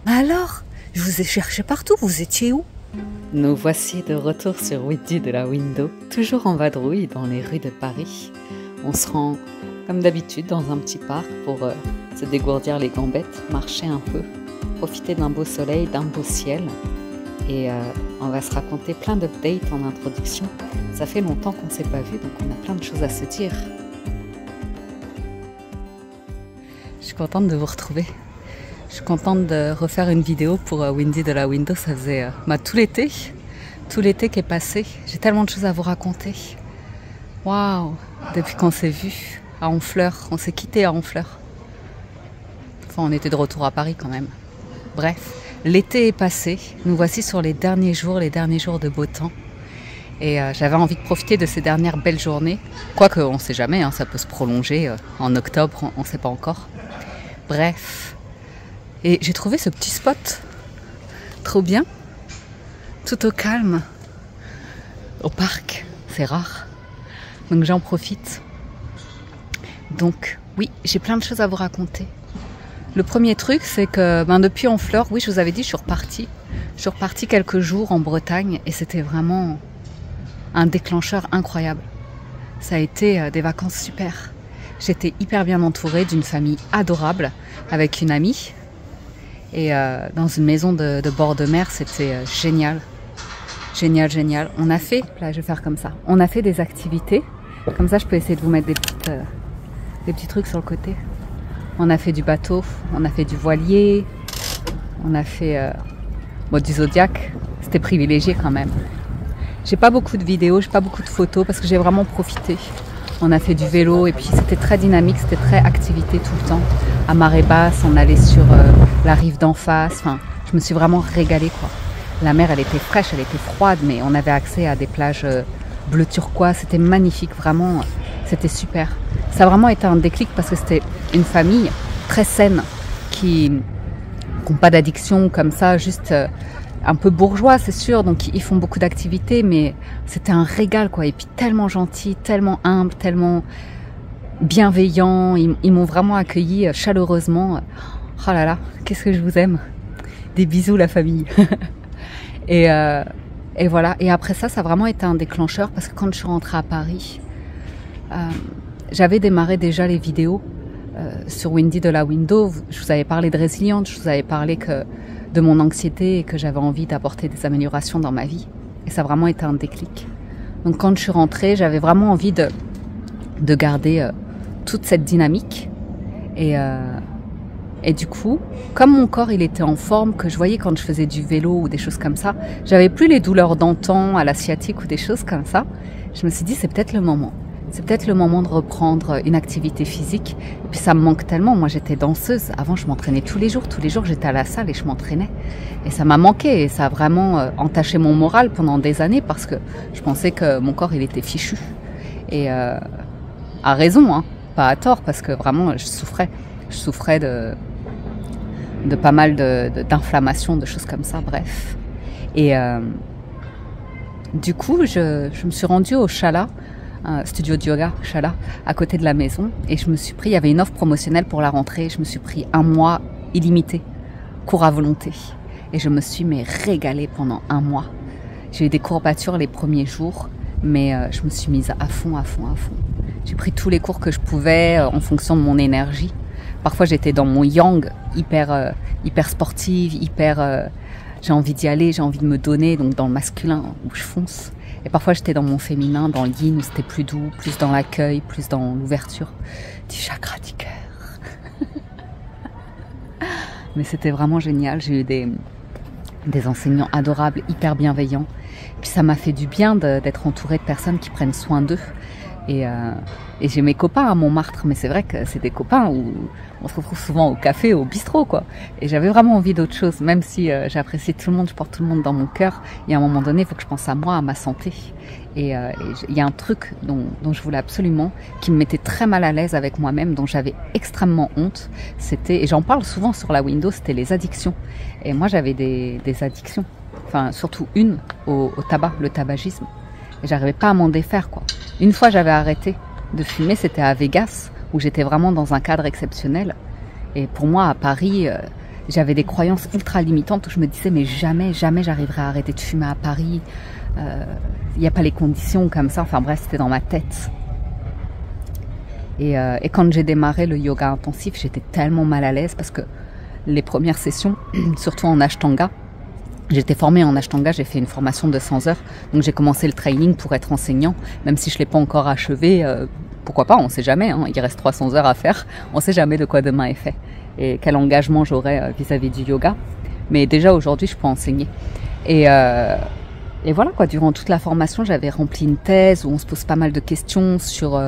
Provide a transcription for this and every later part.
Alors, je vous ai cherché partout, vous étiez où? Nous voici de retour sur Windy de la Window, toujours en vadrouille dans les rues de Paris. On se rend, comme d'habitude, dans un petit parc pour se dégourdir les gambettes, marcher un peu, profiter d'un beau soleil, d'un beau ciel. Et on va se raconter plein d'updates en introduction. Ça fait longtemps qu'on ne s'est pas vu, donc on a plein de choses à se dire. Je suis contente de vous retrouver. Je suis contente de refaire une vidéo pour Windy de la Window. Ça faisait tout l'été qui est passé. J'ai tellement de choses à vous raconter. Waouh! Depuis qu'on s'est vu à Honfleur, on s'est quitté à Honfleur. Enfin, on était de retour à Paris quand même. Bref, l'été est passé. Nous voici sur les derniers jours de beau temps. Et j'avais envie de profiter de ces dernières belles journées. Quoique, on ne sait jamais, hein, ça peut se prolonger en octobre, on ne sait pas encore. Bref. Et j'ai trouvé ce petit spot. Trop bien. Tout au calme. Au parc. C'est rare. Donc j'en profite. Donc, oui, j'ai plein de choses à vous raconter. Le premier truc, c'est que depuis Honfleur, oui, je vous avais dit, je suis repartie. Je suis repartie quelques jours en Bretagne et c'était vraiment un déclencheur incroyable. Ça a été des vacances super. J'étais hyper bien entourée d'une famille adorable avec une amie. Et dans une maison de bord de mer, c'était génial. Génial, génial. On a fait, là je vais faire comme ça, on a fait des activités. Comme ça, je peux essayer de vous mettre des petits trucs sur le côté. On a fait du bateau, on a fait du voilier, on a fait du zodiac. C'était privilégié quand même. J'ai pas beaucoup de vidéos, j'ai pas beaucoup de photos parce que j'ai vraiment profité. On a fait du vélo et puis c'était très dynamique, c'était très activité tout le temps. À marée basse, on allait sur la rive d'en face. Enfin, je me suis vraiment régalée, quoi. La mer, elle était fraîche, elle était froide, mais on avait accès à des plages bleu turquoise. C'était magnifique, vraiment. C'était super. Ça a vraiment été un déclic parce que c'était une famille très saine qui n'ont pas d'addiction comme ça, juste un peu bourgeois, c'est sûr. Donc ils font beaucoup d'activités, mais c'était un régal, quoi. Et puis tellement gentil, tellement humble, tellement bienveillant. Ils m'ont vraiment accueilli chaleureusement. Oh là là, qu'est-ce que je vous aime. Des bisous, la famille. Et voilà. Et après ça, ça a vraiment été un déclencheur parce que quand je suis rentrée à Paris, j'avais démarré déjà les vidéos sur Windy de la Window. Je vous avais parlé de résilience, je vous avais parlé de mon anxiété et que j'avais envie d'apporter des améliorations dans ma vie. Et ça a vraiment été un déclic. Donc quand je suis rentrée, j'avais vraiment envie de garder toute cette dynamique. Et du coup, comme mon corps il était en forme, que je voyais quand je faisais du vélo ou des choses comme ça, j'avais plus les douleurs d'antan à la sciatique ou des choses comme ça. Je me suis dit, c'est peut-être le moment. C'est peut-être le moment de reprendre une activité physique. Et puis ça me manque tellement. Moi, j'étais danseuse. Avant, je m'entraînais tous les jours. Tous les jours, j'étais à la salle et je m'entraînais. Et ça m'a manqué. Et ça a vraiment entaché mon moral pendant des années parce que je pensais que mon corps, il était fichu. Et à raison, hein, pas à tort, parce que vraiment, je souffrais. Je souffrais de pas mal d'inflammations, de choses comme ça, bref. Et du coup, je me suis rendue au Chala, studio de yoga, Chala, à côté de la maison. Et je me suis pris, il y avait une offre promotionnelle pour la rentrée. Je me suis pris 1 mois illimité, cours à volonté. Et je me suis régalée pendant 1 mois. J'ai eu des courbatures les premiers jours, mais je me suis mise à fond. J'ai pris tous les cours que je pouvais en fonction de mon énergie. Parfois, j'étais dans mon yang, hyper sportive, j'ai envie d'y aller, j'ai envie de me donner, donc dans le masculin où je fonce. Et parfois, j'étais dans mon féminin, dans le yin où c'était plus doux, plus dans l'accueil, plus dans l'ouverture du chakra du cœur. Mais c'était vraiment génial. J'ai eu des enseignants adorables, hyper bienveillants. Puis ça m'a fait du bien d'être entourée de personnes qui prennent soin d'eux. Et j'ai mes copains à Montmartre, mais c'est vrai que c'est des copains où on se retrouve souvent au café, au bistrot, quoi. Et j'avais vraiment envie d'autre chose, même si j'apprécie tout le monde, je porte tout le monde dans mon cœur. Il y a un moment donné, il faut que je pense à moi, à ma santé. Et il y a un truc dont je voulais absolument, qui me mettait très mal à l'aise avec moi-même, dont j'avais extrêmement honte. C'était, et j'en parle souvent sur la Window, c'était les addictions. Et moi, j'avais des addictions. Enfin, surtout une au tabac, le tabagisme. Et j'arrivais pas à m'en défaire, quoi. Une fois, j'avais arrêté de fumer, c'était à Vegas, où j'étais vraiment dans un cadre exceptionnel. Et pour moi, à Paris, J'avais des croyances ultra limitantes où je me disais mais jamais j'arriverai à arrêter de fumer à Paris. Il n'y a pas les conditions comme ça. Enfin bref, c'était dans ma tête. Et quand j'ai démarré le yoga intensif, j'étais tellement mal à l'aise parce que les premières sessions, surtout en Ashtanga, j'étais formée en Ashtanga, j'ai fait une formation de 100 heures. Donc j'ai commencé le training pour être enseignant, même si je ne l'ai pas encore achevé. Pourquoi pas, on ne sait jamais, hein, il reste 300 heures à faire. On ne sait jamais de quoi demain est fait et quel engagement j'aurai vis-à-vis du yoga. Mais déjà aujourd'hui, je peux enseigner. Et voilà quoi, durant toute la formation, j'avais rempli une thèse où on se pose pas mal de questions sur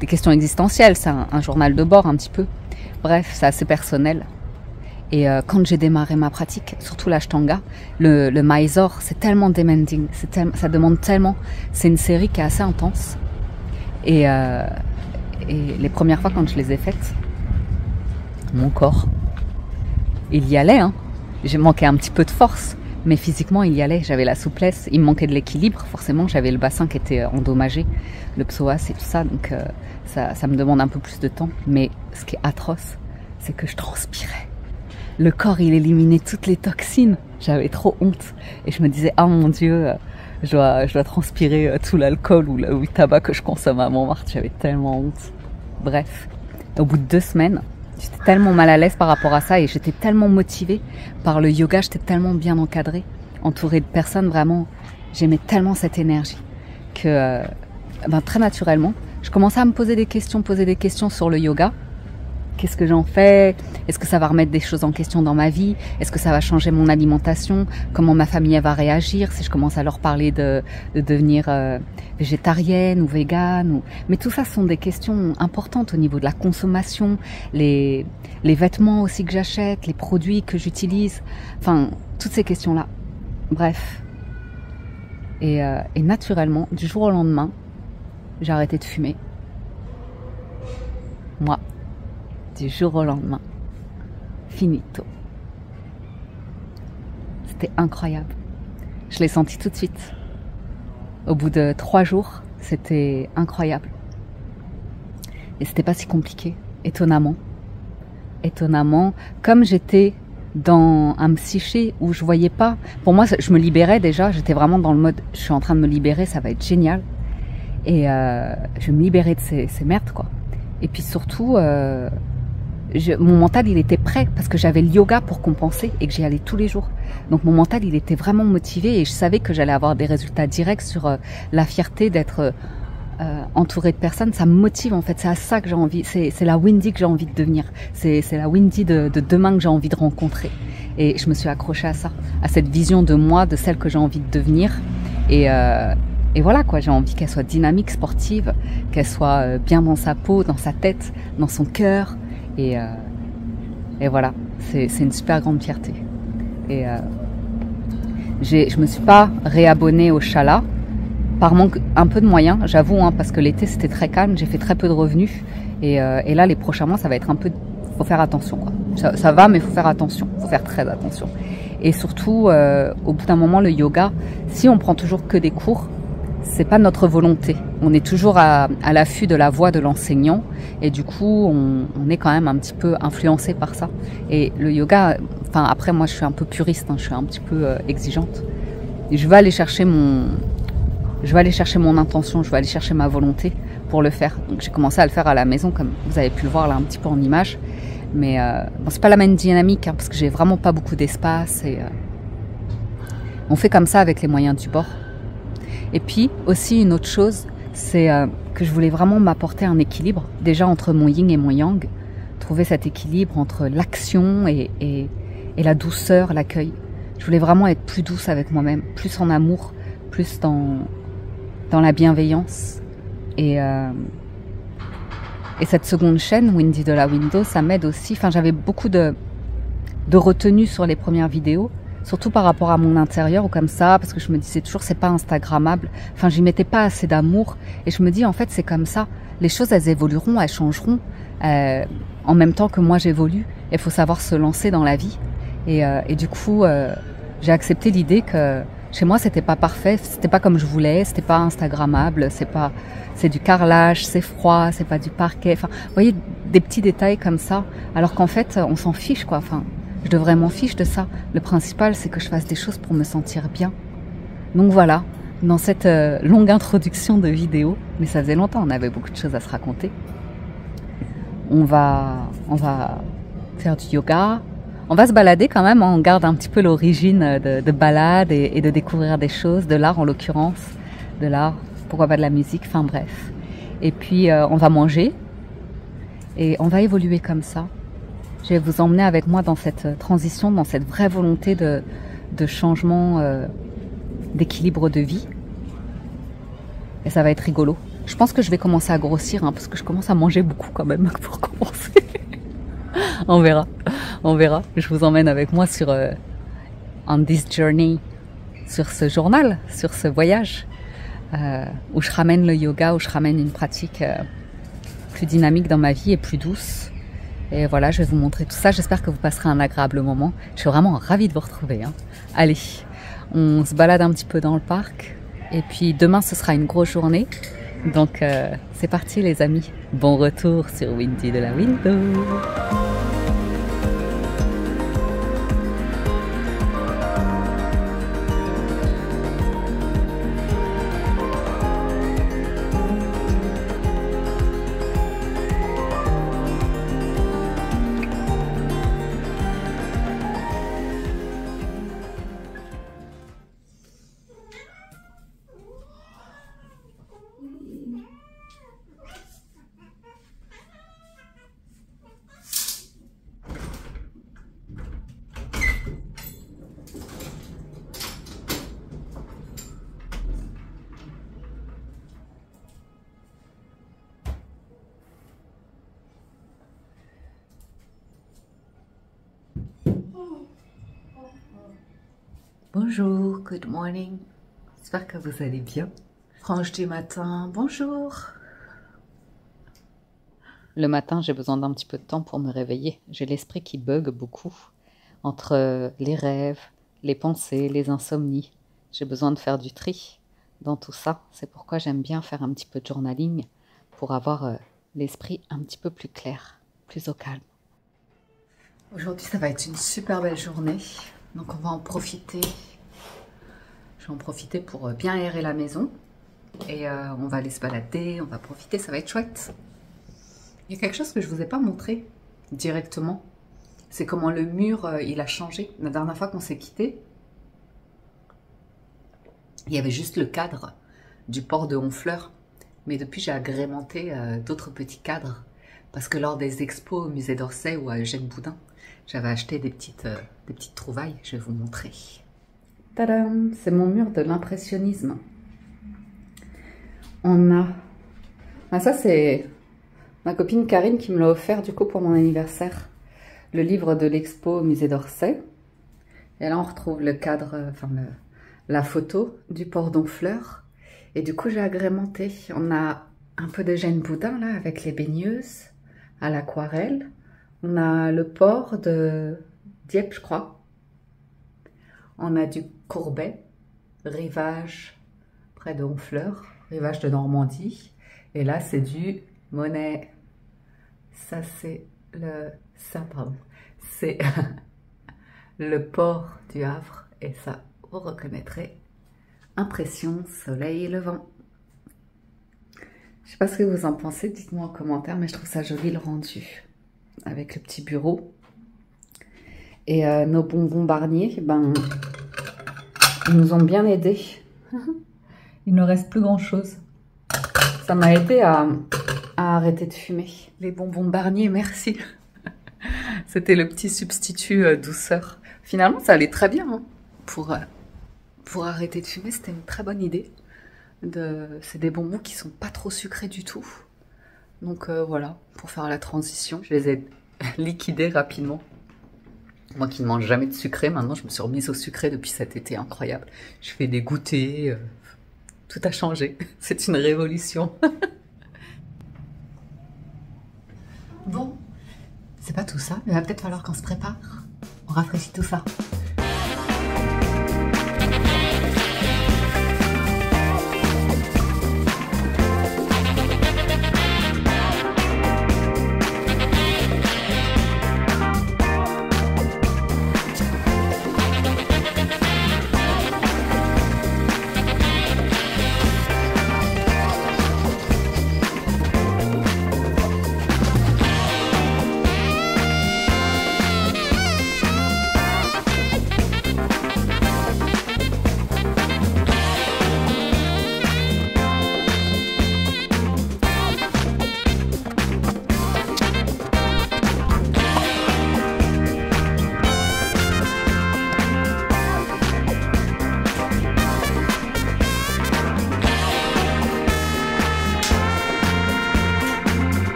des questions existentielles. C'est un journal de bord un petit peu. Bref, c'est assez personnel. Et quand j'ai démarré ma pratique, surtout l'Ashtanga, le Mysore, c'est tellement demanding, ça demande tellement. C'est une série qui est assez intense. Et les premières fois quand je les ai faites, mon corps, il y allait. Hein. J'ai manqué un petit peu de force, mais physiquement il y allait. J'avais la souplesse, il me manquait de l'équilibre. Forcément, j'avais le bassin qui était endommagé, le psoas et tout ça, donc ça me demande un peu plus de temps. Mais ce qui est atroce, c'est que je transpirais. Le corps, il éliminait toutes les toxines. J'avais trop honte. Et je me disais, ah mon Dieu, je dois transpirer tout l'alcool ou le tabac que je consomme à Montmartre. J'avais tellement honte. Bref, au bout de 2 semaines, j'étais tellement mal à l'aise par rapport à ça et j'étais tellement motivée par le yoga. J'étais tellement bien encadrée, entourée de personnes. Vraiment, j'aimais tellement cette énergie que très naturellement, je commençais à me poser des questions sur le yoga. Qu'est-ce que j'en fais? Est-ce que ça va remettre des choses en question dans ma vie? Est-ce que ça va changer mon alimentation? Comment ma famille va réagir si je commence à leur parler de devenir végétarienne ou végane? Mais tout ça sont des questions importantes au niveau de la consommation, les vêtements aussi que j'achète, les produits que j'utilise, enfin, toutes ces questions-là. Bref. Et naturellement, du jour au lendemain, j'ai arrêté de fumer. Moi. Du jour au lendemain. Finito. C'était incroyable. Je l'ai senti tout de suite. Au bout de 3 jours, c'était incroyable. Et c'était pas si compliqué, étonnamment. Étonnamment, comme j'étais dans un psyché où je voyais pas... Pour moi, je me libérais déjà, j'étais vraiment dans le mode, je suis en train de me libérer, ça va être génial. Et je vais me libérer de ces merdes, quoi. Et puis surtout... mon mental, il était prêt parce que j'avais le yoga pour compenser et que j'y allais tous les jours. Donc mon mental, il était vraiment motivé et je savais que j'allais avoir des résultats directs sur la fierté d'être entourée de personnes. Ça me motive en fait, c'est à ça que j'ai envie. C'est la Wendy que j'ai envie de devenir. C'est la Wendy de demain que j'ai envie de rencontrer. Et je me suis accrochée à ça, à cette vision de moi, de celle que j'ai envie de devenir. Et voilà quoi, j'ai envie qu'elle soit dynamique, sportive, qu'elle soit bien dans sa peau, dans sa tête, dans son cœur. Et voilà, c'est une super grande fierté. Et je me suis pas réabonnée au Shala par manque un peu de moyens, j'avoue, hein, parce que l'été c'était très calme, j'ai fait très peu de revenus. Et là, les prochains mois, ça va être un peu... Faut faire attention, quoi. Ça va, mais faut faire attention, faut faire très attention. Et surtout, au bout d'un moment, le yoga, si on prend toujours que des cours, c'est pas notre volonté. On est toujours à l'affût de la voix de l'enseignant et du coup, on est quand même un petit peu influencé par ça. Et le yoga, enfin après moi je suis un peu puriste, hein, je suis un petit peu exigeante. Et je vais aller chercher mon intention, je vais aller chercher ma volonté pour le faire. Donc j'ai commencé à le faire à la maison comme vous avez pu le voir là un petit peu en image. Mais bon, c'est pas la même dynamique hein, parce que j'ai vraiment pas beaucoup d'espace et on fait comme ça avec les moyens du bord. Et puis aussi une autre chose, c'est que je voulais vraiment m'apporter un équilibre, déjà entre mon yin et mon yang, trouver cet équilibre entre l'action et la douceur, l'accueil. Je voulais vraiment être plus douce avec moi-même, plus en amour, plus dans la bienveillance. Et cette seconde chaîne, Wendy de la Window, ça m'aide aussi. Enfin, j'avais beaucoup de retenue sur les premières vidéos. Surtout par rapport à mon intérieur ou comme ça, parce que je me disais toujours c'est pas instagrammable. Enfin, j'y mettais pas assez d'amour. Et je me dis en fait c'est comme ça. Les choses elles évolueront, elles changeront en même temps que moi j'évolue. Il faut savoir se lancer dans la vie. Et du coup, j'ai accepté l'idée que chez moi c'était pas parfait, c'était pas comme je voulais, c'était pas instagrammable, c'est du carrelage, c'est froid, c'est pas du parquet. Enfin, vous voyez des petits détails comme ça. Alors qu'en fait on s'en fiche quoi. Enfin. Je devrais m'en fiche de ça. Le principal, c'est que je fasse des choses pour me sentir bien. Donc voilà, dans cette longue introduction de vidéo, mais ça faisait longtemps, on avait beaucoup de choses à se raconter. On va faire du yoga. On va se balader quand même, on garde un petit peu l'origine de balade et de découvrir des choses, de l'art en l'occurrence, de l'art, pourquoi pas de la musique, enfin bref. Et puis on va manger et on va évoluer comme ça. Je vais vous emmener avec moi dans cette transition, dans cette vraie volonté de changement, d'équilibre de vie. Et ça va être rigolo. Je pense que je vais commencer à grossir, hein, parce que je commence à manger beaucoup quand même pour commencer. On verra, on verra. Je vous emmène avec moi sur on this journey, sur ce journal, sur ce voyage, où je ramène le yoga, où je ramène une pratique plus dynamique dans ma vie et plus douce. Et voilà, je vais vous montrer tout ça. J'espère que vous passerez un agréable moment. Je suis vraiment ravie de vous retrouver. Hein. Allez, on se balade un petit peu dans le parc. Et puis demain, ce sera une grosse journée. Donc c'est parti les amis. Bon retour sur Windy de la Window. Bonjour, good morning. J'espère que vous allez bien. Franche du matin, bonjour. Le matin, j'ai besoin d'un petit peu de temps pour me réveiller. J'ai l'esprit qui bug beaucoup entre les rêves, les pensées, les insomnies. J'ai besoin de faire du tri dans tout ça. C'est pourquoi j'aime bien faire un petit peu de journaling pour avoir l'esprit un petit peu plus clair, plus au calme. Aujourd'hui, ça va être une super belle journée. Donc on va en profiter. Je vais en profiter pour bien aérer la maison. Et on va aller se balader, on va profiter, ça va être chouette. Il y a quelque chose que je ne vous ai pas montré directement. C'est comment le mur, il a changé. La dernière fois qu'on s'est quitté, il y avait juste le cadre du port de Honfleur. Mais depuis, j'ai agrémenté d'autres petits cadres. Parce que lors des expos au musée d'Orsay ou à Eugène Boudin, j'avais acheté des petites trouvailles, je vais vous montrer. Tadam! C'est mon mur de l'impressionnisme. On a... Ah, ça, c'est ma copine Karine qui me l'a offert du coup pour mon anniversaire. Le livre de l'expo au musée d'Orsay. Et là, on retrouve le cadre, la photo du port d'Honfleur. Et du coup, j'ai agrémenté. On a un peu d'Eugène Boudin, là, avec les baigneuses à l'aquarelle. On a le port de Dieppe, je crois. On a du Courbet, rivage près de Honfleur, rivage de Normandie. Et là, c'est du Monet. Ça, c'est c'est le port du Havre. Et ça, vous reconnaîtrez. Impression, soleil levant. Je sais pas ce que vous en pensez, dites-moi en commentaire, mais je trouve ça joli le rendu. Avec le petit bureau. Et nos bonbons Barnier, ben, ils nous ont bien aidés. Il ne reste plus grand chose. Ça m'a aidé à arrêter de fumer. Les bonbons Barnier, merci. C'était le petit substitut douceur. Finalement, ça allait très bien. Hein. Pour arrêter de fumer, c'était une très bonne idée. C'est des bonbons qui sont pas trop sucrés du tout. Donc voilà, pour faire la transition, je les ai liquidés rapidement. Moi qui ne mange jamais de sucré, maintenant je me suis remise au sucré depuis cet été, incroyable. Je fais des goûters, tout a changé. C'est une révolution. Bon, c'est pas tout ça, mais il va peut-être falloir qu'on se prépare. On rafraîchit tout ça.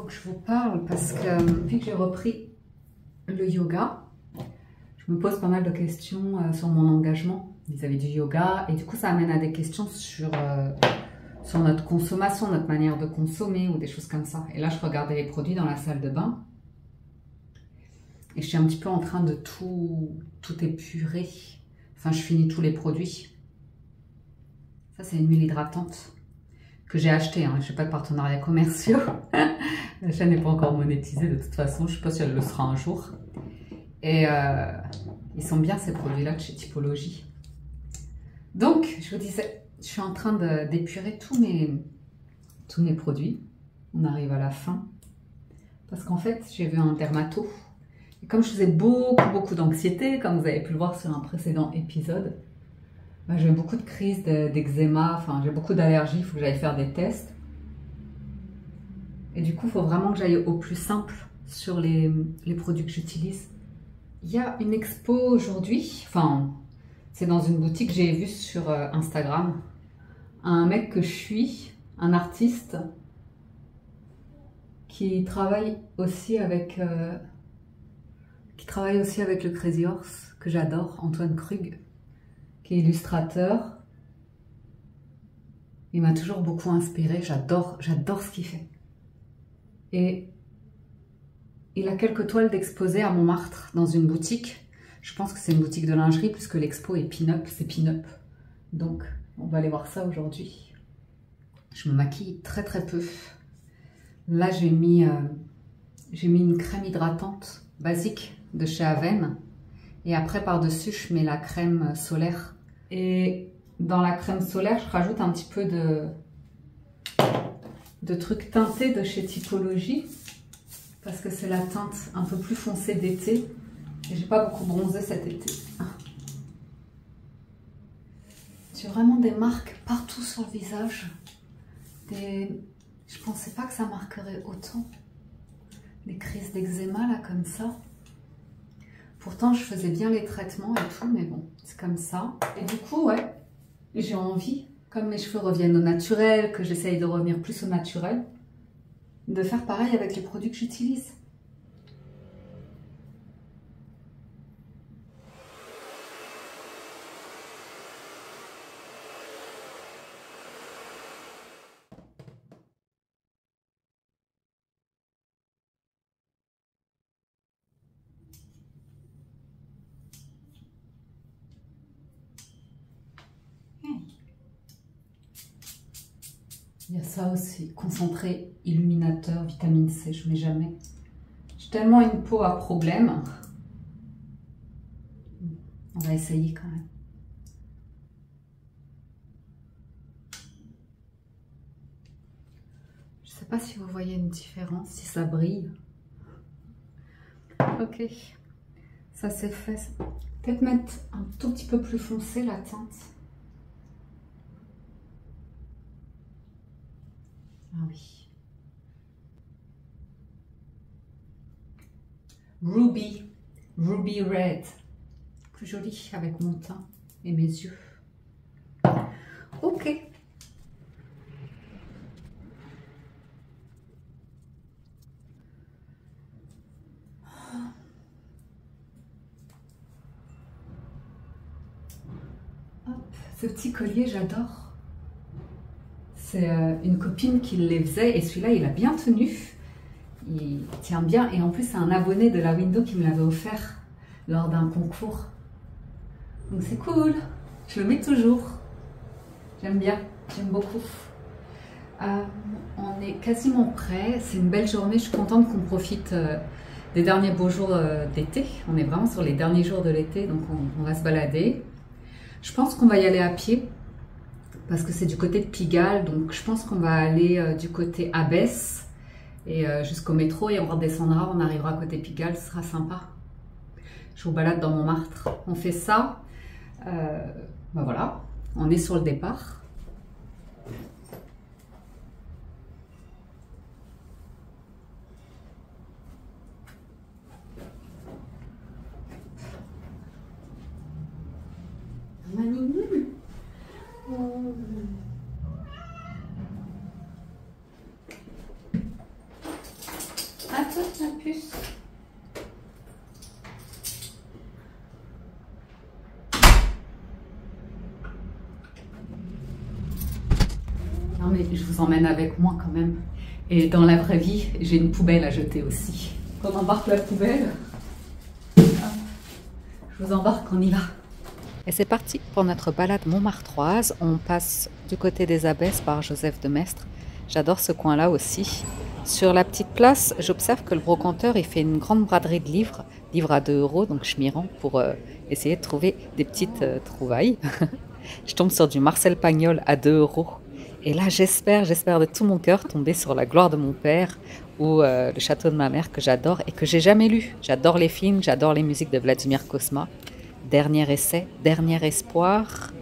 faut que je vous parle parce que depuis que j'ai repris le yoga, je me pose pas mal de questions sur mon engagement vis-à-vis du yoga et du coup ça amène à des questions sur notre consommation, notre manière de consommer ou des choses comme ça. Et là je regardais les produits dans la salle de bain et je suis un petit peu en train de tout épurer. Enfin je finis tous les produits. Ça c'est une huile hydratante que j'ai acheté, hein. Je fais pas de partenariats commerciaux. La chaîne n'est pas encore monétisée de toute façon, je sais pas si elle le sera un jour. Et ils sont bien ces produits-là de chez Typologie. Donc, je vous disais, je suis en train d'épurer tous mes produits. On arrive à la fin. Parce qu'en fait, j'ai vu un dermato. Et comme je faisais beaucoup d'anxiété, comme vous avez pu le voir sur un précédent épisode, bah, j'ai eu beaucoup de crises d'eczéma, enfin j'ai beaucoup d'allergies, il faut que j'aille faire des tests. Et du coup, il faut vraiment que j'aille au plus simple sur les produits que j'utilise. Il y a une expo aujourd'hui, enfin, c'est dans une boutique que j'ai vue sur Instagram. Un mec que je suis, un artiste, qui travaille aussi avec le Crazy Horse, que j'adore, Antoine Krug, qui est illustrateur. Il m'a toujours beaucoup inspirée, j'adore ce qu'il fait. Et il a quelques toiles d'exposé à Montmartre dans une boutique. Je pense que c'est une boutique de lingerie puisque l'expo est pin-up, c'est pin-up. Donc on va aller voir ça aujourd'hui. Je me maquille très peu. Là j'ai mis une crème hydratante basique de chez Aven. Et après par-dessus je mets la crème solaire. Et dans la crème solaire je rajoute un petit peu de trucs teintés de chez Typologie. Parce que c'est la teinte un peu plus foncée d'été. Et j'ai pas beaucoup bronzé cet été. J'ai vraiment des marques partout sur le visage. Je pensais pas que ça marquerait autant. Les crises d'eczéma là comme ça. Pourtant je faisais bien les traitements et tout, mais bon, c'est comme ça. Et du coup, ouais, j'ai envie, comme mes cheveux reviennent au naturel, que j'essaye de revenir plus au naturel, de faire pareil avec les produits que j'utilise. Il y a ça aussi, concentré, illuminateur, vitamine C, je ne mets jamais. J'ai tellement une peau à problème. On va essayer quand même. Je ne sais pas si vous voyez une différence, si ça brille. Ok, ça c'est fait. Peut-être mettre un tout petit peu plus foncé la teinte. Ah oui. Ruby Red. Plus joli avec mon teint et mes yeux. Ok. Hop. Ce petit collier, j'adore. C'est une copine qui les faisait et celui-là, il a bien tenu. Il tient bien et en plus, c'est un abonné de la Window qui me l'avait offert lors d'un concours. Donc c'est cool. Je le mets toujours. J'aime bien. J'aime beaucoup. On est quasiment prêt. C'est une belle journée. Je suis contente qu'on profite des derniers beaux jours d'été. On est vraiment sur les derniers jours de l'été, donc on va se balader. Je pense qu'on va y aller à pied. Parce que c'est du côté de Pigalle, donc je pense qu'on va aller du côté Abbesse et jusqu'au métro et on redescendra, on arrivera côté Pigalle, ce sera sympa. Je vous balade dans Montmartre. On fait ça, ben voilà, on est sur le départ. mais je vous emmène avec moi quand même. Et dans la vraie vie, j'ai une poubelle à jeter aussi. Quand on embarque la poubelle, hop, je vous embarque, on y va. Et c'est parti pour notre balade montmartroise. On passe du côté des Abbesses par Joseph de Maistre. J'adore ce coin-là aussi. Sur la petite place, j'observe que le brocanteur il fait une grande braderie de livres à 2 €, donc je m'y rends pour essayer de trouver des petites trouvailles. Je tombe sur du Marcel Pagnol à 2 €. Et là, j'espère de tout mon cœur tomber sur La gloire de mon père ou Le château de ma mère que j'adore et que j'ai jamais lu. J'adore les films, j'adore les musiques de Vladimir Cosma. Dernier essai, dernier espoir.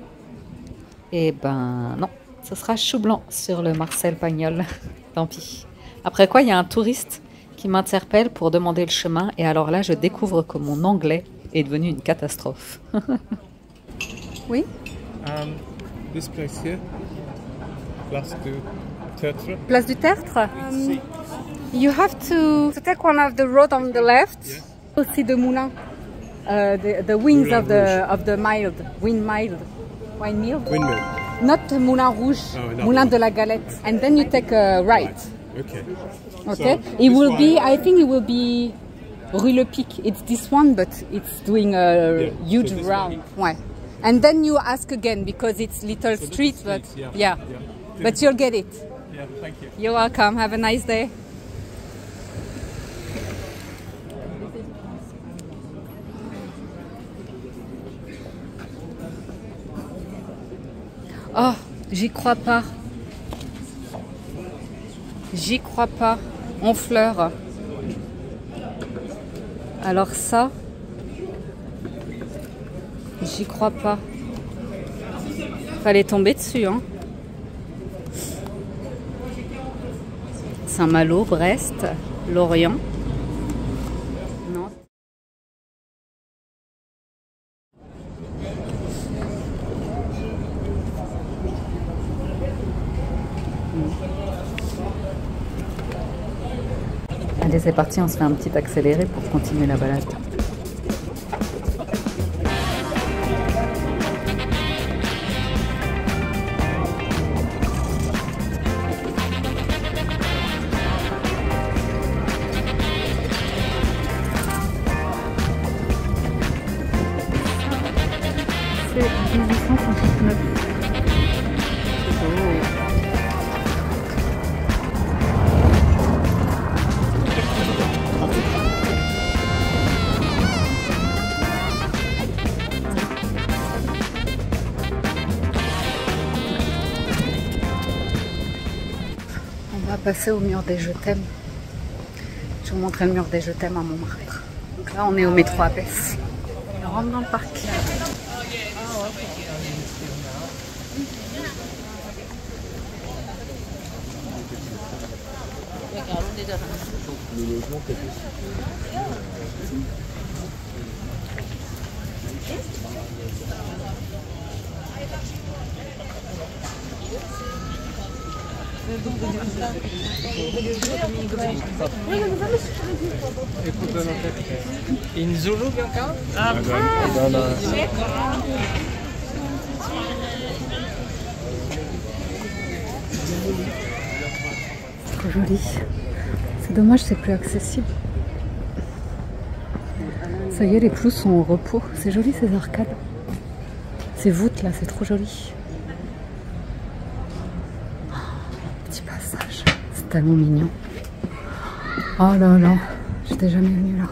Et ben non, ce sera chou blanc sur le Marcel Pagnol. Tant pis. Après quoi, il y a un touriste qui m'interpelle pour demander le chemin. Et alors là, je découvre que mon anglais est devenu une catastrophe. Oui? This place here, Place du Tertre. Place du Tertre? You have to take one of the road on the left. Yes. You'll see the moulin, the wings Moulin of the windmill. Windmill. Not Moulin Rouge, Oh, no. Moulin de la Galette. And then you take a right. Okay. Okay. So, It this will one- be, I think it will be Rue Le Pic. It's this one, but it's doing a Yeah, huge so this round. one. Ouais. And then you ask again because it's little So street, this but is street, yeah. yeah. But you'll get it. Yeah, thank you. You're welcome. Have a nice day. Oh, j'y crois pas. J'y crois pas. En fleurs. Alors ça, j'y crois pas. Fallait tomber dessus, hein. Saint-Malo, Brest, Lorient. Non. Allez, c'est parti, on se fait un petit accéléré pour continuer la balade. C'est 1859. On va passer au mur des je t'aime. Je vais vous montrer le mur des je t'aime à Montmartre. Donc là, on est au métro Abbesse. On rentre dans le parc. In Zulu quelqu'un? C'est trop joli. C'est dommage, c'est plus accessible. Ça y est, les pelouses sont au repos. C'est joli ces arcades. Ces voûtes là, c'est trop joli. Oh, petit passage. C'est tellement mignon. Oh là là, j'étais jamais venue là.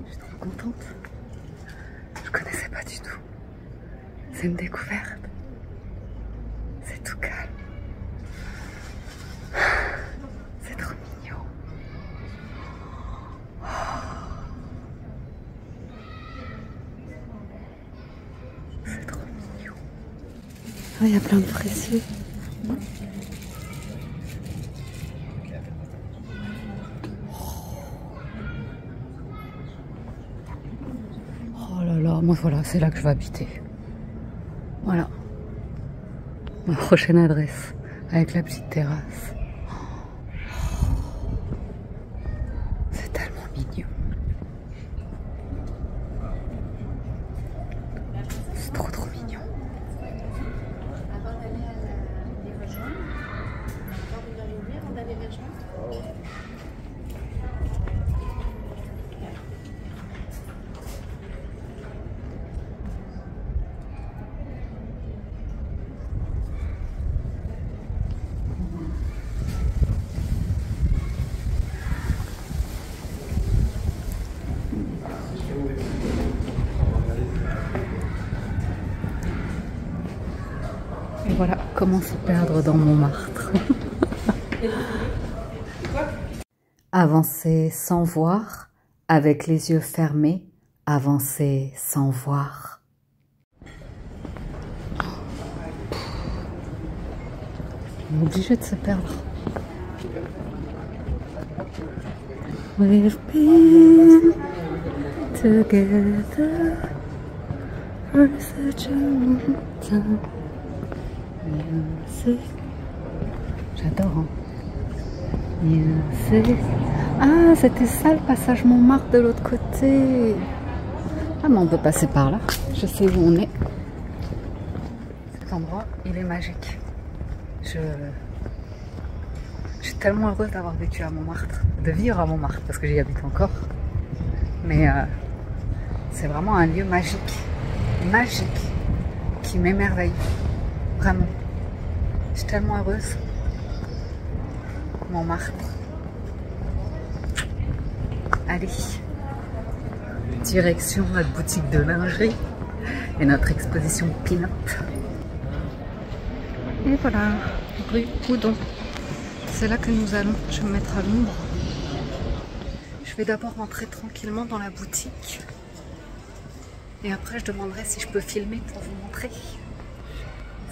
Je suis trop contente. Je connaissais pas du tout. C'est une découverte. C'est tout calme. C'est trop mignon. C'est trop mignon. Ah, il y a plein de fraisiers. Oh là là, moi voilà, c'est là que je vais habiter. Voilà. Ma prochaine adresse, avec la petite terrasse. C'est tellement mignon. C'est trop Et voilà comment se perdre dans Montmartre. Avancer sans voir, avec les yeux fermés, avancer sans voir. On est obligé de se perdre. We've been together for such a long time. Music. J'adore. Hein. Music. Ah, c'était ça le passage Montmartre de l'autre côté. Ah, mais on peut passer par là. Je sais où on est. Cet endroit, il est magique. Je suis tellement heureuse d'avoir vécu à Montmartre, de vivre à Montmartre, parce que j'y habite encore. Mais c'est vraiment un lieu magique, qui m'émerveille. Vraiment. Je suis tellement heureuse. Montmartre. Allez. Direction notre boutique de lingerie et notre exposition Pin-Up. Et voilà, rue Houdon. C'est là que nous allons. Je vais me mettre à l'ombre. Je vais d'abord rentrer tranquillement dans la boutique. Et après, je demanderai si je peux filmer pour vous montrer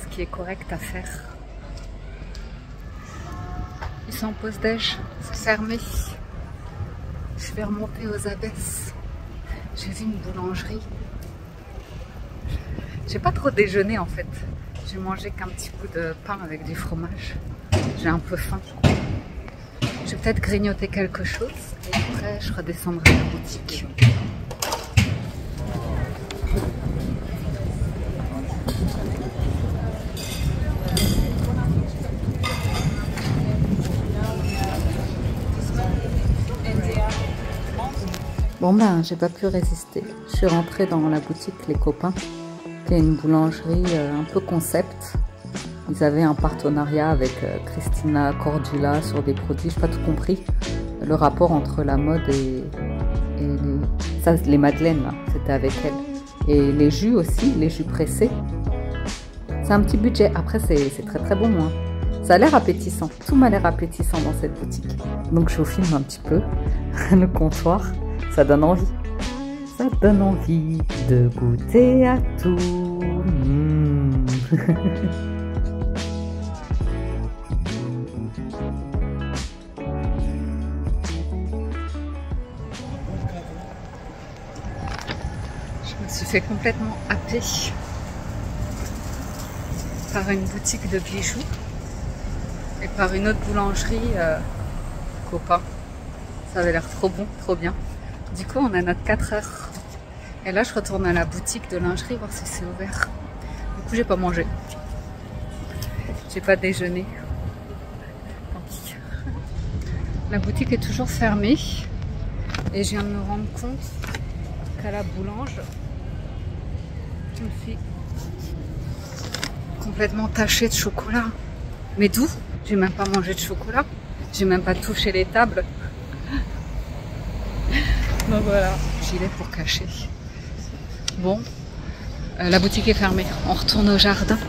ce qui est correct à faire. Ils sont en pause déj, c'est fermé. Je vais remonter aux abesses. J'ai vu une boulangerie. J'ai pas trop déjeuné en fait. J'ai mangé qu'un petit bout de pain avec du fromage. J'ai un peu faim. Je vais peut-être grignoter quelque chose et après je redescendrai à la boutique. Bon ben, j'ai pas pu résister. Je suis rentrée dans la boutique Les Copains, qui est une boulangerie un peu concept. Ils avaient un partenariat avec Christina Cordula sur des produits, je n'ai pas tout compris. Le rapport entre la mode et les madeleines, c'était avec elle. Et les jus aussi, les jus pressés. C'est un petit budget. Après, c'est très très bon. Hein. Ça a l'air appétissant. Tout m'a l'air appétissant dans cette boutique. Donc je vous filme un petit peu le comptoir. Ça donne envie. Ça donne envie de goûter à tout. Je me suis fait complètement happer par une boutique de bijoux et par une autre boulangerie Copain. Ça avait l'air trop bon, trop bien. Du coup, on a notre 4 heures. Et là, je retourne à la boutique de lingerie voir si c'est ouvert. Du coup, j'ai pas mangé. J'ai pas déjeuné. Tant pis. La boutique est toujours fermée. Et je viens de me rendre compte qu'à la boulange, je me suis complètement tachée de chocolat. Mais d'où? J'ai même pas mangé de chocolat. J'ai même pas touché les tables. Donc voilà, j'y vais pour cacher. Bon, la boutique est fermée. On retourne au jardin,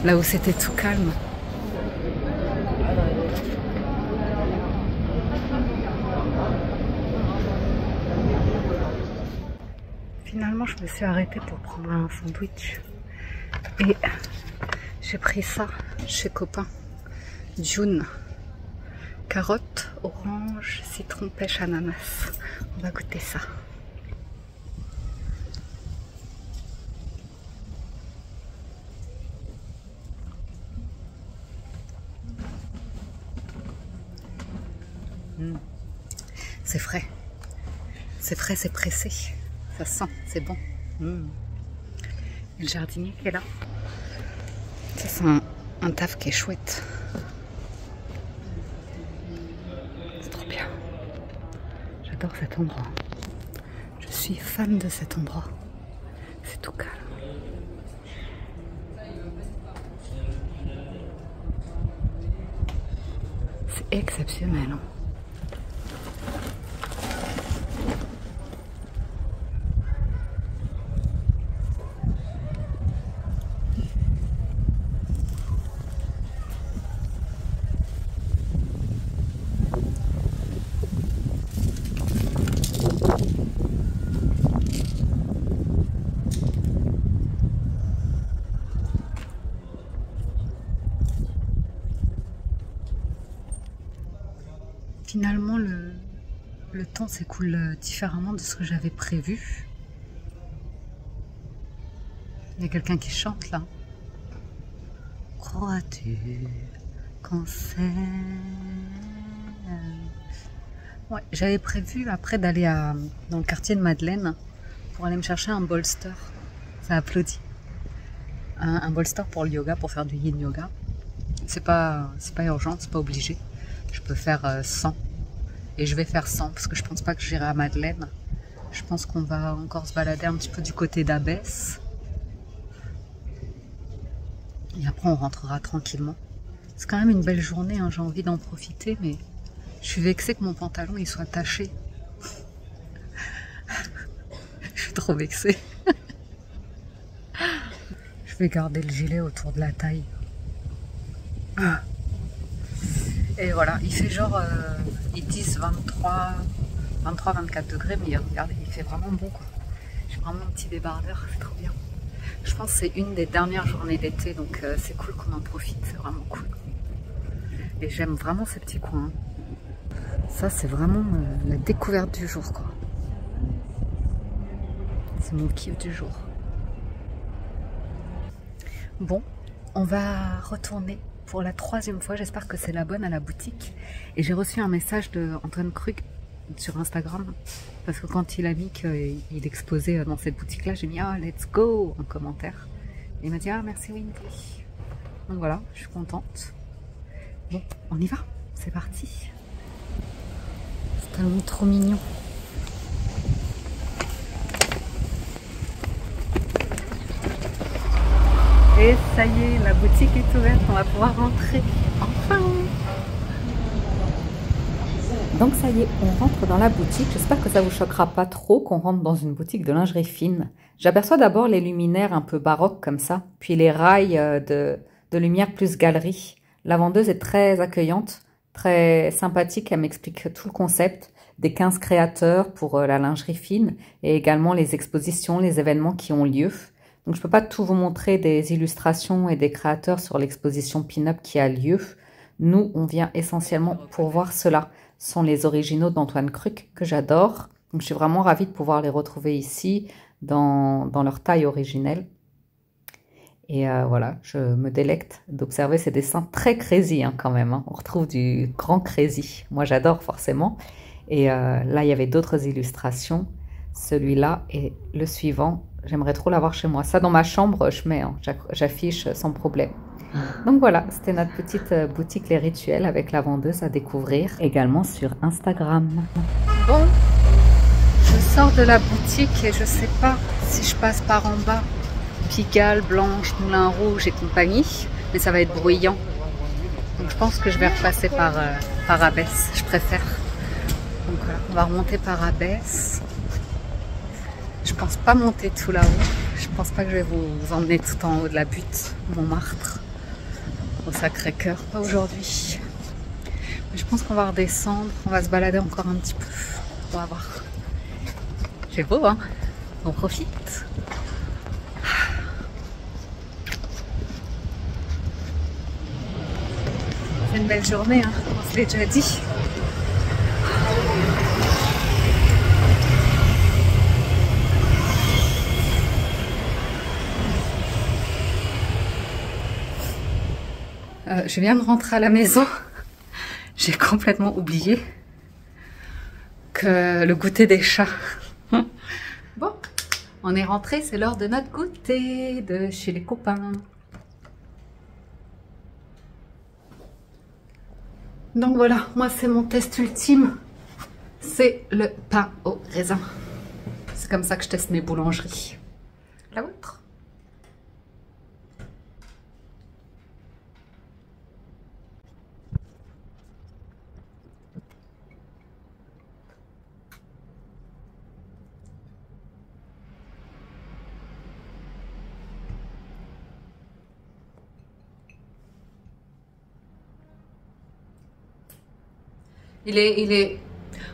là où c'était tout calme. Finalement, je me suis arrêtée pour prendre un sandwich. Et j'ai pris ça chez Copain. June. Carotte, orange, citron, pêche, ananas. On va goûter ça. C'est frais. C'est frais, c'est pressé. Ça sent, c'est bon. Et le jardinier qui est là. Ça, c'est un taf qui est chouette. C'est trop bien. J'adore cet endroit. Je suis fan de cet endroit. C'est tout calme. C'est exceptionnel. Hein. Finalement, le temps s'écoule différemment de ce que j'avais prévu. Il y a quelqu'un qui chante là. Crois-tu qu'on s'aime? Ouais, j'avais prévu après d'aller dans le quartier de Madeleine pour aller me chercher un bolster. Ça applaudit. Un bolster pour le yoga, pour faire du yin yoga. C'est pas urgent, c'est pas obligé. Je peux faire 100. Et je vais faire 100 parce que je pense pas que j'irai à Madeleine. Je pense qu'on va encore se balader un petit peu du côté d'Abbesse. Et après on rentrera tranquillement. C'est quand même une belle journée, hein. J'ai envie d'en profiter, mais je suis vexée que mon pantalon il soit taché. Je suis trop vexée. Je vais garder le gilet autour de la taille. Et voilà, il fait genre, ils disent 23-24 degrés, mais regardez, il fait vraiment bon quoi. J'ai vraiment un petit débardeur, c'est trop bien. Je pense que c'est une des dernières journées d'été, donc c'est cool qu'on en profite, c'est vraiment cool. Et j'aime vraiment ces petits coins. Ça, c'est vraiment la découverte du jour, quoi. C'est mon kiff du jour. Bon, on va retourner pour la 3e fois. J'espère que c'est la bonne à la boutique. Et j'ai reçu un message de Antoine Krug sur Instagram. Parce que quand il a mis qu'il exposait dans cette boutique-là, j'ai mis « Ah, let's go !» en commentaire. Et il m'a dit « Ah, merci Windy !» Donc voilà, je suis contente. Bon, on y va. C'est parti. C'est tellement trop mignon. Et ça y est, la boutique est ouverte, on va pouvoir rentrer. Enfin! Donc ça y est, on rentre dans la boutique. J'espère que ça vous choquera pas trop qu'on rentre dans une boutique de lingerie fine. J'aperçois d'abord les luminaires un peu baroques comme ça, puis les rails de lumière plus galerie. La vendeuse est très accueillante, très sympathique. Elle m'explique tout le concept des 15 créateurs pour la lingerie fine et également les expositions, les événements qui ont lieu. Donc je ne peux pas tout vous montrer des illustrations et des créateurs sur l'exposition Pin-Up qui a lieu. Nous, on vient essentiellement pour voir cela. Ce sont les originaux d'Antoine Krug que j'adore. Donc je suis vraiment ravie de pouvoir les retrouver ici dans leur taille originelle. Et voilà, je me délecte d'observer ces dessins très crazy hein, quand même. Hein. On retrouve du grand crazy. Moi j'adore forcément. Et là il y avait d'autres illustrations. Celui-là et le suivant. J'aimerais trop l'avoir chez moi. Ça, dans ma chambre, je mets, hein, j'affiche sans problème. Donc voilà, c'était notre petite boutique Les Rituels avec la vendeuse à découvrir également sur Instagram. Bon, je sors de la boutique et je sais pas si je passe par en bas. Pigalle, Blanche, Moulin Rouge et compagnie. Mais ça va être bruyant. Donc je pense que je vais repasser par Abbesse. Je préfère. Donc voilà, on va remonter par Abbesse. Je pense pas monter tout là-haut. Je pense pas que je vais vous emmener tout en haut de la butte, Montmartre, au Sacré-Cœur. Pas aujourd'hui. Mais je pense qu'on va redescendre. On va se balader encore un petit peu. On va voir. C'est beau, hein? On profite. C'est une belle journée, hein? On se l'est déjà dit. Je viens de rentrer à la maison. J'ai complètement oublié que le goûter des chats. Bon, on est rentré, c'est l'heure de notre goûter de chez les copains. Donc voilà, moi c'est mon test ultime. C'est le pain au raisin. C'est comme ça que je teste mes boulangeries. La vôtre? Il est...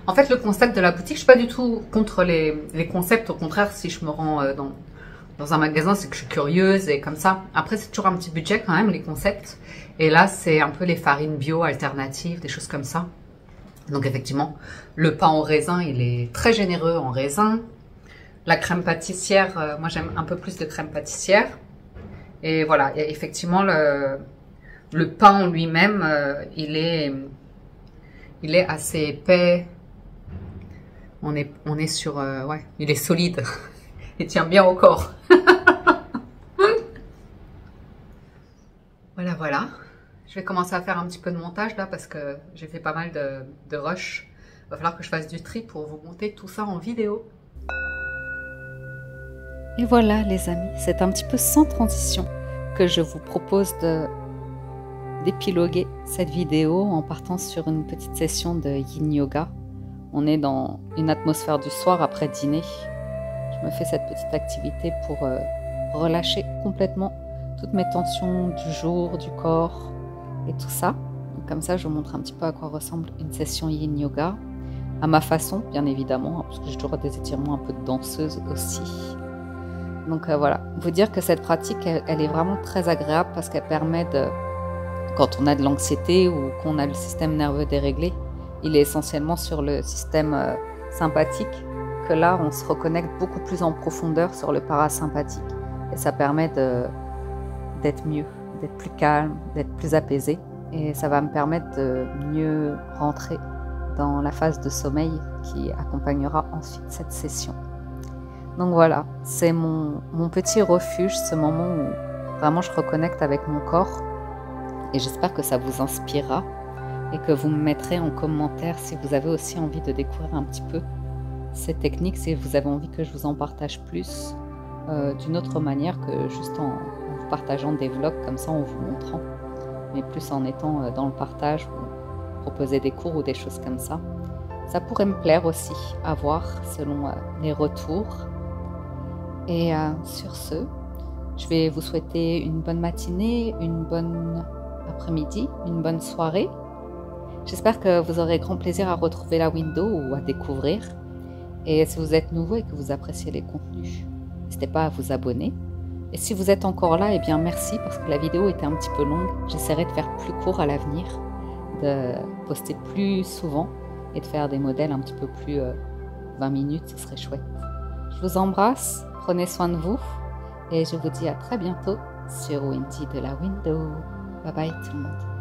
En fait, le concept de la boutique, je suis pas du tout contre les concepts. Au contraire, si je me rends dans un magasin, c'est que je suis curieuse et comme ça. Après, c'est toujours un petit budget quand même, les concepts. Et là, c'est un peu les farines bio alternatives, des choses comme ça. Donc effectivement, le pain au raisin, il est très généreux en raisin. La crème pâtissière, moi j'aime un peu plus de crème pâtissière. Et voilà, et effectivement, le pain en lui-même, il est assez épais. On est sur... ouais, il est solide. Il tient bien au corps. Voilà. Je vais commencer à faire un petit peu de montage là parce que j'ai fait pas mal de rush. Il va falloir que je fasse du tri pour vous monter tout ça en vidéo. Et voilà les amis, c'est un petit peu sans transition que je vous propose d'épiloguer cette vidéo en partant sur une petite session de Yin Yoga. On est dans une atmosphère du soir après dîner. Je me fais cette petite activité pour relâcher complètement toutes mes tensions du jour, du corps et tout ça. Donc, comme ça, je vous montre un petit peu à quoi ressemble une session Yin Yoga. À ma façon, bien évidemment, parce que j'ai toujours des étirements un peu de danseuse aussi. Donc voilà, vous dire que cette pratique, elle est vraiment très agréable parce qu'elle permet de, quand on a de l'anxiété ou qu'on a le système nerveux déréglé, il est essentiellement sur le système sympathique que là, on se reconnecte beaucoup plus en profondeur sur le parasympathique. Et ça permet d'être mieux, d'être plus calme, d'être plus apaisé. Et ça va me permettre de mieux rentrer dans la phase de sommeil qui accompagnera ensuite cette session. Donc voilà, c'est mon petit refuge, ce moment où vraiment je reconnecte avec mon corps. Et j'espère que ça vous inspirera et que vous me mettrez en commentaire si vous avez aussi envie de découvrir un petit peu ces techniques, si vous avez envie que je vous en partage plus d'une autre manière que juste en vous partageant des vlogs comme ça, en vous montrant, mais plus en étant dans le partage ou proposer des cours ou des choses comme ça. Ça pourrait me plaire aussi à voir selon les retours. Et sur ce, je vais vous souhaiter une bonne matinée, une bonne après-midi, une bonne soirée. J'espère que vous aurez grand plaisir à retrouver la window ou à découvrir. Et si vous êtes nouveau et que vous appréciez les contenus, n'hésitez pas à vous abonner. Et si vous êtes encore là, eh bien merci parce que la vidéo était un petit peu longue. J'essaierai de faire plus court à l'avenir, de poster plus souvent et de faire des modèles un petit peu plus 20 minutes, ce serait chouette. Je vous embrasse, prenez soin de vous et je vous dis à très bientôt sur Wendy de la Window. Bye bye tout le monde.